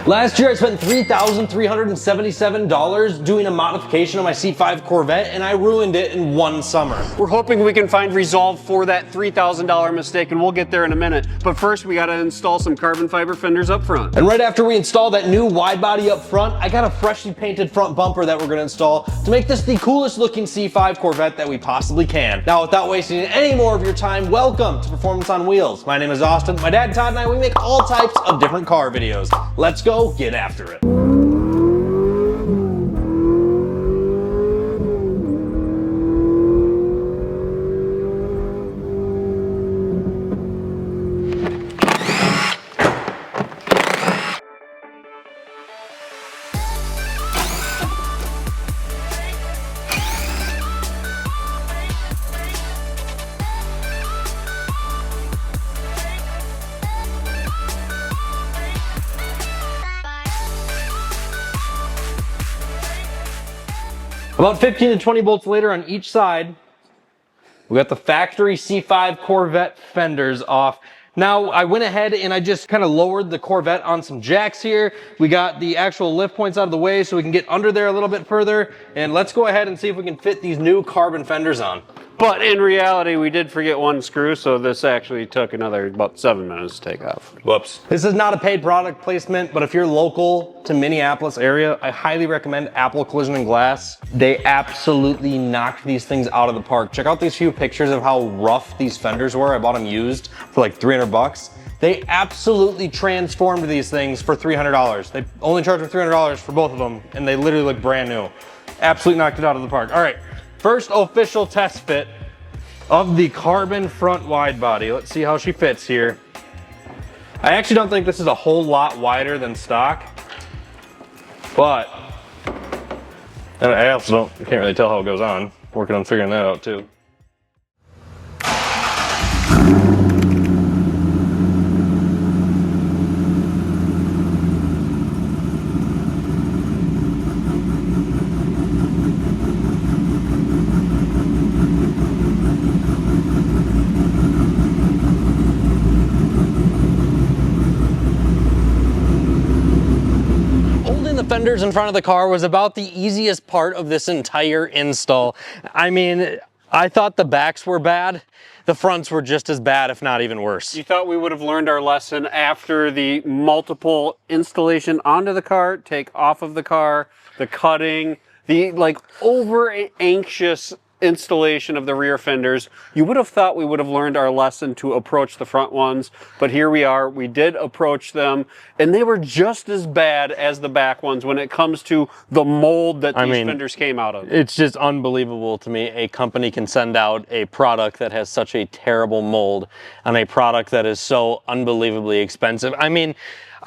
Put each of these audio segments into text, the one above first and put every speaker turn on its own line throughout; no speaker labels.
Last year I spent $3,377 doing a modification on my C5 Corvette and I ruined it in one summer.
We're hoping we can find resolve for that $3,000 mistake, and we'll get there in a minute. But first we gotta install some carbon fiber fenders up front.
And right after we install that new wide body up front, I got a freshly painted front bumper that we're gonna install to make this the coolest looking C5 Corvette that we possibly can. Now without wasting any more of your time, welcome to Performance on Wheels. My name is Austin, my dad Todd and I, we make all types of different car videos. Let's go get after it. About 15 to 20 bolts later on each side, we got the factory C5 Corvette fenders off. Now I went ahead and I just kind of lowered the Corvette on some jacks here. We got the actual lift points out of the way so we can get under there a little bit further. And let's go ahead and see if we can fit these new carbon fenders on.
But in reality, we did forget one screw, so this actually took about 7 minutes to take off.
Whoops. This is not a paid product placement, but if you're local to Minneapolis area, I highly recommend Apple Collision and Glass. They absolutely knocked these things out of the park. Check out these few pictures of how rough these fenders were. I bought them used for like 300 bucks. They absolutely transformed these things for $300. They only charged me $300 for both of them, and they literally look brand new. Absolutely knocked it out of the park. All right. First official test fit of the carbon front wide body. Let's see how she fits here. I actually don't think this is a whole lot wider than stock, but I also can't really tell how it goes on. Working on figuring that out too. Fenders in front of the car was about the easiest part of this entire install. I mean, I thought the backs were bad. The fronts were just as bad, if not even worse.
You thought we would have learned our lesson after the multiple installation onto the car, take off of the car, the cutting, the like over anxious installation of the rear fenders. You would have thought we would have learned our lesson to approach the front ones, but here we are. We did approach them, and they were just as bad as the back ones when it comes to the mold that these fenders came out of.
It's just unbelievable to me a company can send out a product that has such a terrible mold on a product that is so unbelievably expensive. I mean,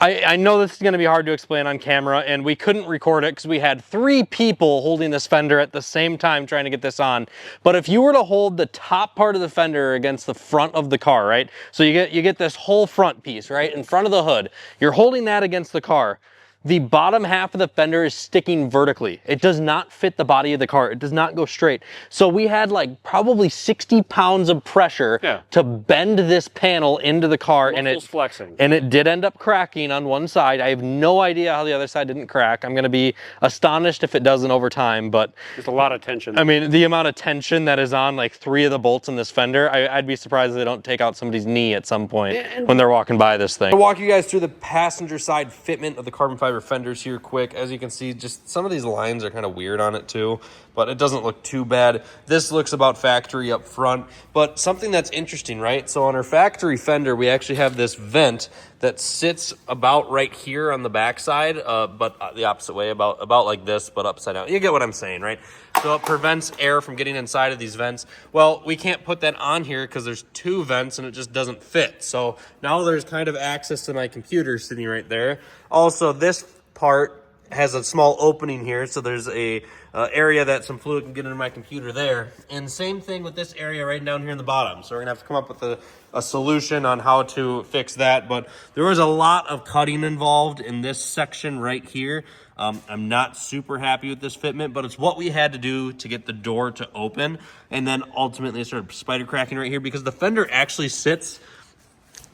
I know this is going to be hard to explain on camera, and we couldn't record it because we had 3 people holding this fender at the same time trying to get this on. But if you were to hold the top part of the fender against the front of the car, right? So you get this whole front piece, right, in front of the hood. You're holding that against the car. The bottom half of the fender is sticking vertically. It does not fit the body of the car. It does not go straight. So we had like probably 60 pounds of pressure to bend this panel into the car.
Muscles flexing.
And it did end up cracking on one side. I have no idea how the other side didn't crack. I'm gonna be astonished if it doesn't over time, but
there's a lot of tension.
I mean, the amount of tension that is on like 3 of the bolts in this fender, I'd be surprised if they don't take out somebody's knee at some point when they're walking by this thing. I'll walk you guys through the passenger side fitment of the carbon fiber fenders here quick. As you can see, just some of these lines are kind of weird on it too, but it doesn't look too bad. This looks about factory up front, but something that's interesting, right? So on our factory fender, we actually have this vent that sits about right here on the backside, but the opposite way, about like this, but upside down. You get what I'm saying, right? So it prevents air from getting inside of these vents. Well, we can't put that on here because there's 2 vents and it just doesn't fit. So now there's kind of access to my computer sitting right there. Also, this part has a small opening here, so there's a area that some fluid can get into my computer there. And same thing with this area right down here in the bottom. So we're gonna have to come up with a solution on how to fix that. But there was a lot of cutting involved in this section right here. I'm not super happy with this fitment, but it's what we had to do to get the door to open. And then ultimately I started spider cracking right here because the fender actually sits,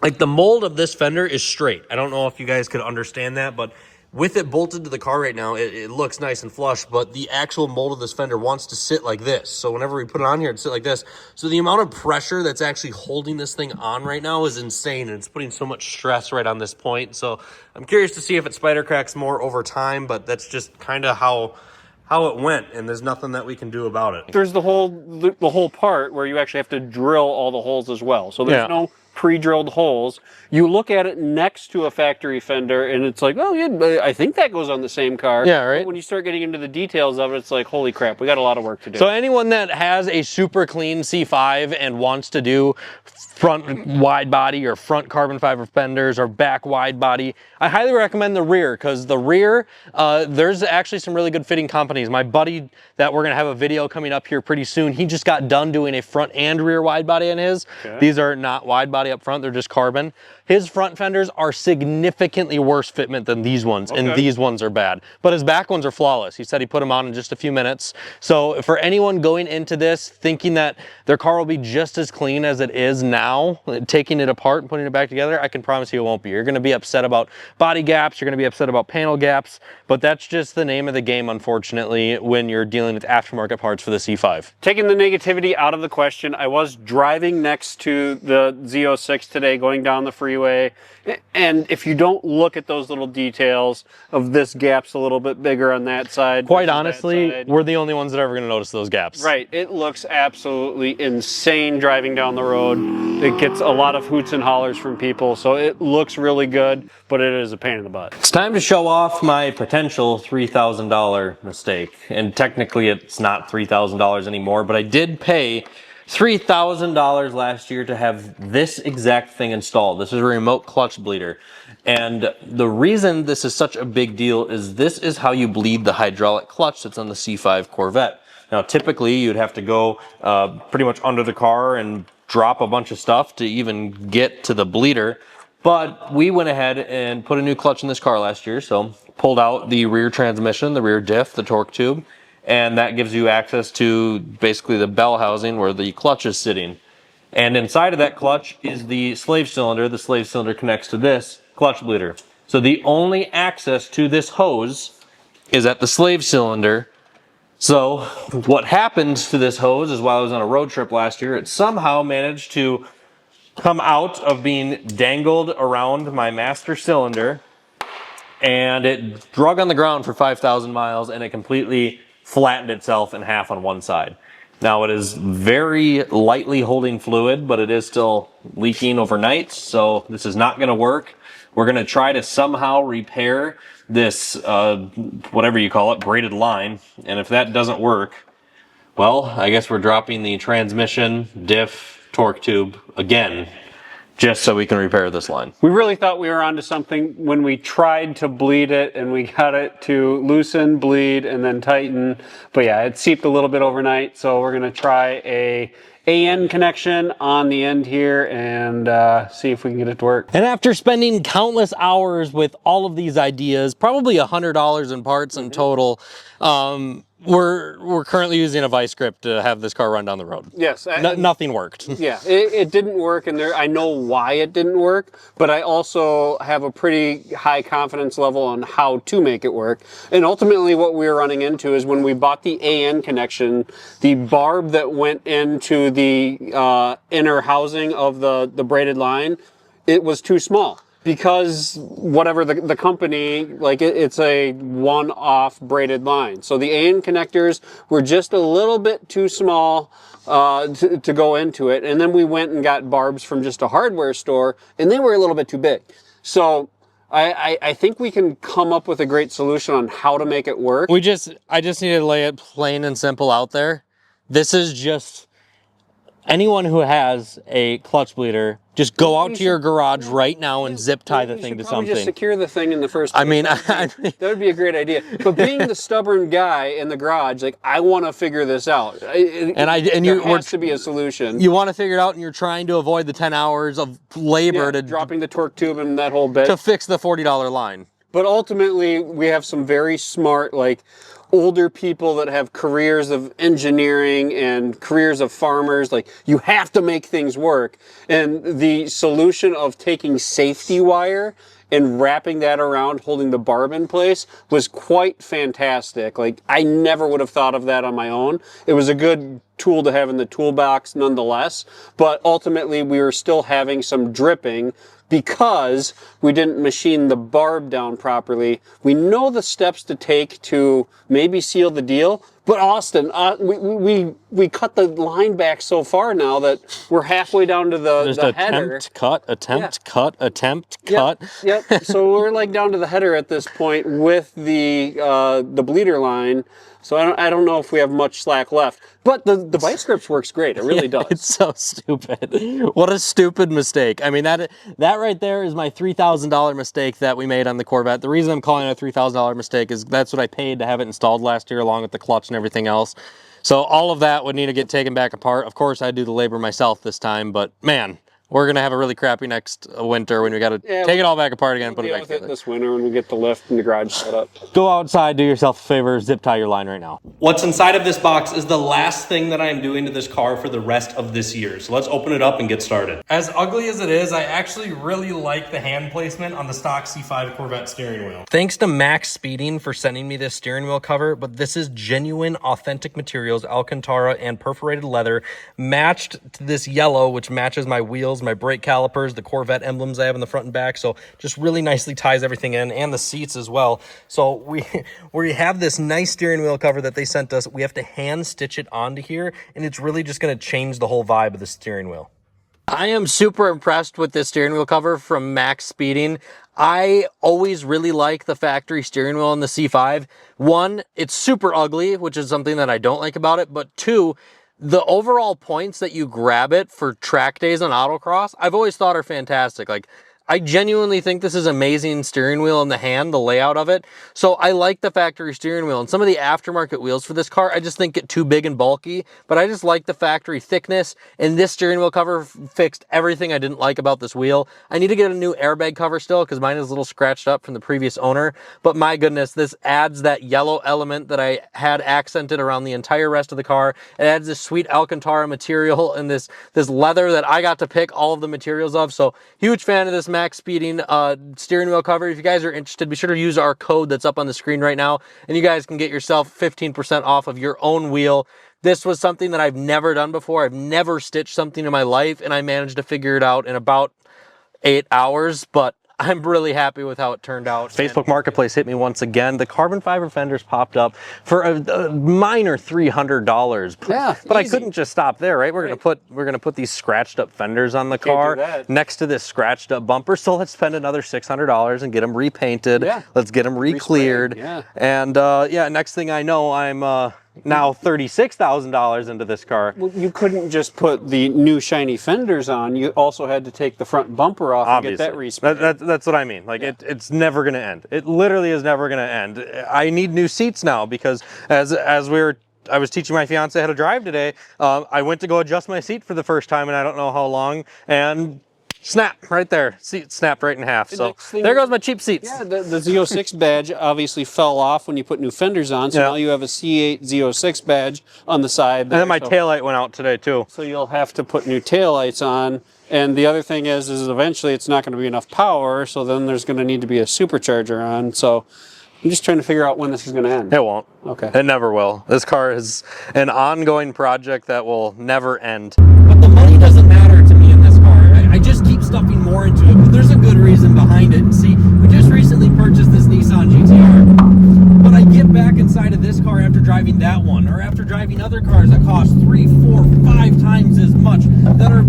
like the mold of this fender is straight. I don't know if you guys could understand that, but with it bolted to the car right now, it looks nice and flush, but the actual mold of this fender wants to sit like this. So whenever we put it on here, it'd sit like this. So the amount of pressure that's actually holding this thing on right now is insane, and it's putting so much stress right on this point. So I'm curious to see if it spider cracks more over time, but that's just kind of how it went, and there's nothing that we can do about it.
There's the whole part where you actually have to drill all the holes as well. So there's no pre-drilled holes. You look at it next to a factory fender and it's like, oh yeah, I think that goes on the same car.
Yeah, right.
But when you start getting into the details of it, it's like, holy crap, we got a lot of work to do.
So anyone that has a super clean C5 and wants to do front wide body or front carbon fiber fenders or back wide body, I highly recommend the rear, because the rear, there's actually some really good fitting companies. My buddy that we're gonna have a video coming up here pretty soon, he just got done doing a front and rear wide body on his. Okay. These are not wide body up front, they're just carbon. His front fenders are significantly worse fitment than these ones, and these ones are bad. But his back ones are flawless. He said he put them on in just a few minutes. So for anyone going into this thinking that their car will be just as clean as it is now, taking it apart and putting it back together, I can promise you it won't be. You're gonna be upset about body gaps, you're gonna be upset about panel gaps, but that's just the name of the game, unfortunately, when you're dealing with aftermarket parts for the C5.
Taking the negativity out of the question, I was driving next to the Z06 today, going down the freeway, and if you don't look at those little details of this gap's a little bit bigger on that side.
Quite honestly, we're the only ones that are ever gonna notice those gaps.
Right, it looks absolutely insane driving down the road. It gets a lot of hoots and hollers from people, so it looks really good, but it is a pain in the butt.
It's time to show off my potential $3,000 mistake. And technically it's not $3,000 anymore, but I did pay $3,000 last year to have this exact thing installed. This is a remote clutch bleeder. And the reason this is such a big deal is this is how you bleed the hydraulic clutch that's on the C5 Corvette. Now, typically you'd have to go pretty much under the car and drop a bunch of stuff to even get to the bleeder. But we went ahead and put a new clutch in this car last year. So pulled out the rear transmission, the rear diff, the torque tube, and that gives you access to basically the bell housing where the clutch is sitting. And inside of that clutch is the slave cylinder. The slave cylinder connects to this clutch bleeder. So the only access to this hose is at the slave cylinder. So what happened to this hose is, while I was on a road trip last year, it somehow managed to come out of being dangled around my master cylinder, and it drug on the ground for 5,000 miles, and it completely flattened itself in half on one side. Now it is very lightly holding fluid, but it is still leaking overnight, so this is not going to work. We're going to try to somehow repair this, whatever you call it, braided line, and if that doesn't work, well, I guess we're dropping the transmission, diff, torque tube again, just so we can repair this line.
We really thought we were onto something when we tried to bleed it, and we got it to loosen, bleed, and then tighten. But yeah, it seeped a little bit overnight, so we're gonna try a AN connection on the end here and see if we can get it to work.
And after spending countless hours with all of these ideas, probably $100 in parts in total, we're currently using a vice grip to have this car run down the road.
Yes.
Nothing worked.
Yeah, it didn't work, and I know why it didn't work, but I also have a pretty high confidence level on how to make it work. And ultimately what we were running into is, when we bought the AN connection, the barb that went into the inner housing of the braided line, it was too small. Because whatever the company, like it's a one-off braided line. So the AN connectors were just a little bit too small to go into it. And then we went and got barbs from just a hardware store, and they were a little bit too big. So I think we can come up with a great solution on how to make it work.
I just need to lay it plain and simple out there. This is just anyone who has a clutch bleeder, just go out to your garage right now and zip tie the thing to something.
Just secure the thing in the first place.
I mean,
that would be a great idea. But being the stubborn guy in the garage, like, I want to figure this out. There has to be a solution.
You want to figure it out, and you're trying to avoid the 10 hours of labor to
dropping the torque tube and that whole bit
to fix the $40 line.
But ultimately, we have some very smart, like, older people that have careers of engineering and careers of farmers. Like, you have to make things work. And the solution of taking safety wire and wrapping that around, holding the barb in place was quite fantastic. Like, I never would have thought of that on my own. It was a good tool to have in the toolbox nonetheless, but ultimately we were still having some dripping because we didn't machine the barb down properly. We know the steps to take to maybe seal the deal, but Austin, we cut the line back so far now that we're halfway down to the header.
Attempt, cut.
Yep. So we're like down to the header at this point with the bleeder line. So I don't know if we have much slack left, but the vice grips works great. It really does.
It's so stupid. What a stupid mistake. I mean, that right there is my $3,000 mistake that we made on the Corvette. The reason I'm calling it a $3,000 mistake is that's what I paid to have it installed last year, along with the clutch and everything else. So all of that would need to get taken back apart. Of course, I do the labor myself this time, but man, we're going to have a really crappy next winter when we got to take it all back apart again and put it back together.
This winter when we get the lift and the garage set up.
Go outside, do yourself a favor, zip tie your line right now. What's inside of this box is the last thing that I am doing to this car for the rest of this year. So let's open it up and get started. As ugly as it is, I actually really like the hand placement on the stock C5 Corvette steering wheel. Thanks to Max Speeding for sending me this steering wheel cover, but this is genuine, authentic materials, Alcantara and perforated leather, matched to this yellow, which matches my wheels, my brake calipers, the Corvette emblems I have in the front and back. So just really nicely ties everything in, and the seats as well. So we have this nice steering wheel cover that they sent us. We have to hand stitch it onto here, and it's really just going to change the whole vibe of the steering wheel. I am super impressed with this steering wheel cover from Max Speeding. I always really like the factory steering wheel in the C5. One, it's super ugly, which is something that I don't like about it, but two, the overall points that you grab it for track days on autocross, I've always thought are fantastic. Like, I genuinely think this is amazing steering wheel in the hand, the layout of it. So I like the factory steering wheel, and some of the aftermarket wheels for this car, I just think get too big and bulky, but I just like the factory thickness, and this steering wheel cover fixed everything I didn't like about this wheel. I need to get a new airbag cover still because mine is a little scratched up from the previous owner, but my goodness, this adds that yellow element that I had accented around the entire rest of the car. It adds this sweet Alcantara material and this leather that I got to pick all of the materials of. So huge fan of this Max Speeding steering wheel cover. If you guys are interested, be sure to use our code that's up on the screen right now, and you guys can get yourself 15% off of your own wheel. This was something that I've never done before. I've never stitched something in my life, and I managed to figure it out in about 8 hours, but I'm really happy with how it turned out. Facebook Marketplace hit me once again. The carbon fiber fenders popped up for a minor $300.
Yeah,
but easy. I couldn't just stop there, right? We're gonna put these scratched up fenders on the car next to this scratched up bumper. So let's spend another $600 and get them repainted. Yeah. Let's get them re-cleared. Yeah. And yeah, next thing I know, I'm now $36,000 into this car.
Well, you couldn't just put the new shiny fenders on. You also had to take the front bumper off and get that re-sprayed.
That's what I mean. Like, it's never going to end. It literally is never going to end. I need new seats now because I was teaching my fiance how to drive today. I went to go adjust my seat for the first time, and I don't know how long, and snap, right there. Seat snapped right in half. So there goes my cheap seats.
Yeah, the Z06 badge obviously fell off when you put new fenders on, so now you have a C8 Z06 badge on the side there.
And then my taillight went out today too.
So you'll have to put new taillights on. And the other thing is eventually it's not going to be enough power, so then there's going to need to be a supercharger on. So I'm just trying to figure out when this is going to end.
It won't.
Okay.
It never will. This car is an ongoing project that will never end. But the money doesn't matter to me in this car. I just keep stuffing more into it, but there's a good reason behind it. See, we just recently purchased this Nissan GTR, but I get back inside of this car after driving that one, or after driving other cars that cost 3, 4, 5 times as much, that are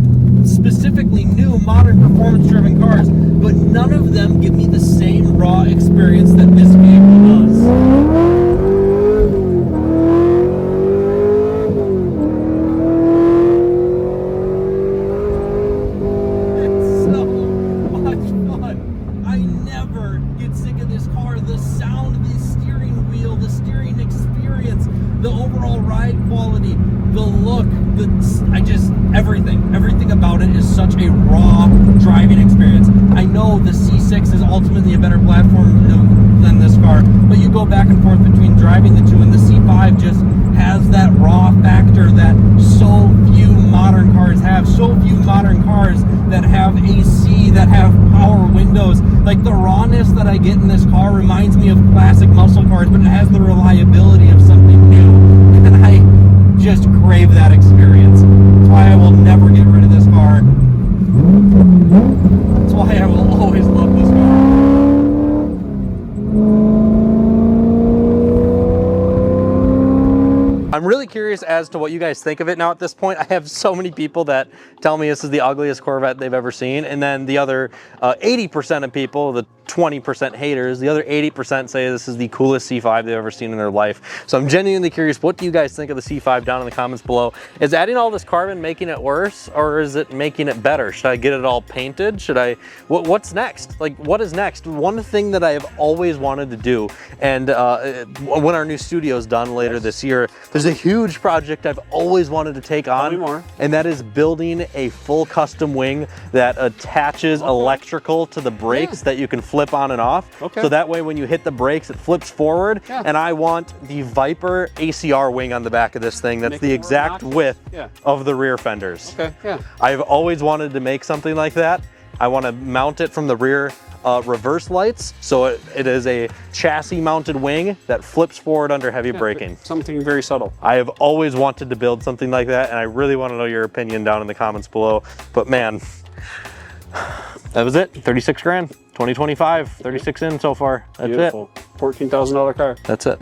specifically new, modern, performance-driven cars, but none of them give me the same raw experience that this vehicle does. Everything about it is such a raw driving experience. I know the C6 is ultimately a better platform than this car, but you go back and forth between driving the two, and the C5 just has that raw factor that so few modern modern cars have. So few modern cars that have AC, that have power windows. Like the rawness that I get in this car reminds me of classic muscle cars, but it has the reliability of something new. And I just crave that experience. That's why I will never get rid of this car. That's why I will always love this car. I'm really curious as to what you guys think of it now at this point. I have so many people that tell me this is the ugliest Corvette they've ever seen, and then the other 80% of people, the 20% haters, the other 80% say this is the coolest C5 they've ever seen in their life. So I'm genuinely curious, what do you guys think of the C5 down in the comments below? Is adding all this carbon making it worse, or is it making it better? Should I get it all painted? Should I, what's next? Like, what is next? One thing that I have always wanted to do, and when our new studio is done later this year, there's a huge project I've always wanted to take on, and that is building a full custom wing that attaches electrical to the brakes that you can flip on and off. So that way when you hit the brakes, it flips forward. And I want the Viper ACR wing on the back of this thing that's the exact width of the rear fenders. I've always wanted to make something like that. I want to mount it from the rear reverse lights, so it is a chassis mounted wing that flips forward under heavy braking.
Something very subtle.
I have always wanted to build something like that, and I really want to know your opinion down in the comments below. But man, that was it. 36 grand, 2025, 36 in so far. That's
Beautiful. $14,000 car.
That's it.